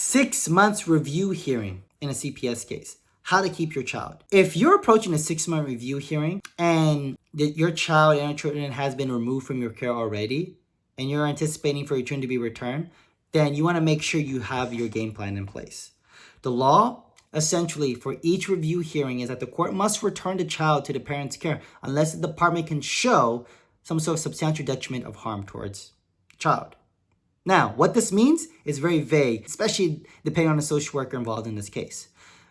6 months review hearing in a CPS case. How to keep your child. If you're approaching a 6-month review hearing and your child and your children has been removed from your care already, and you're anticipating for your children to be returned, then you want to make sure you have your game plan in place. The law, essentially, for each review hearing is that the court must return the child to the parent's care unless the department can show some sort of substantial detriment of harm towards the child. Now, what this means is very vague, especially depending on the social worker involved in this case.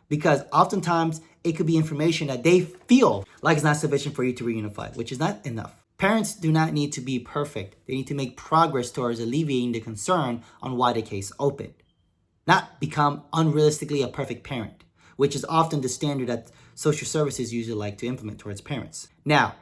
Because oftentimes, it could be information that they feel like it's not sufficient for you to reunify, which is not enough. Parents do not need to be perfect. They need to make progress towards alleviating the concern on why the case opened. Not become unrealistically a perfect parent, which is often the standard that social services usually like to implement towards parents. Now,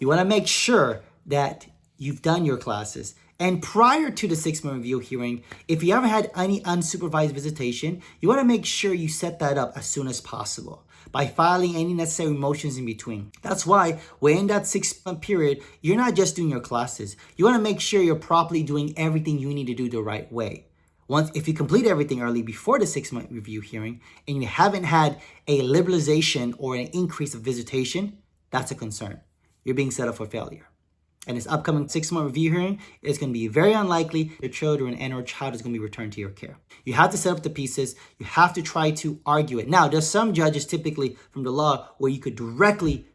you want to make sure that you've done your classes. And prior to the 6-month review hearing, if you haven't had any unsupervised visitation, you want to make sure you set that up as soon as possible by filing any necessary motions in between. That's why within that 6-month period, you're not just doing your classes. You want to make sure you're properly doing everything you need to do the right way. If you complete everything early before the 6-month review hearing and you haven't had a liberalization or an increase of visitation, that's a concern. You're being set up for failure. And this upcoming 6-month review hearing is going to be very unlikely your children and or child is going to be returned to your care. You have to set up the pieces. You have to try to argue it. Now, there's some judges typically from the law where you could directly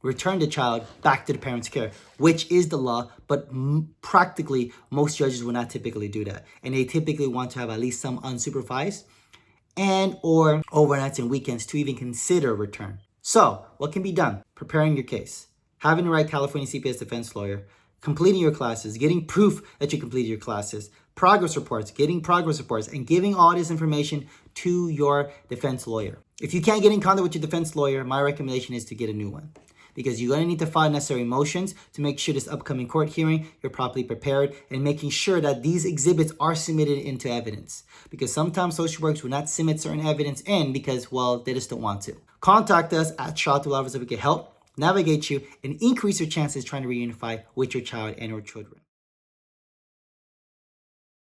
return the child back to the parent's care, which is the law, but practically most judges will not typically do that. And they typically want to have at least some unsupervised and or overnights and weekends to even consider return. So, what can be done? Preparing your case. Having the right California CPS defense lawyer, completing your classes, getting proof that you completed your classes, progress reports, getting progress reports, and giving all this information to your defense lawyer. If you can't get in contact with your defense lawyer, my recommendation is to get a new one, because you're going to need to file necessary motions to make sure this upcoming court hearing, you're properly prepared and making sure that these exhibits are submitted into evidence. Because sometimes social workers will not submit certain evidence in because, well, they just don't want to. Contact us at Charlotte Law Office if we can help navigate you and increase your chances trying to reunify with your child and or children.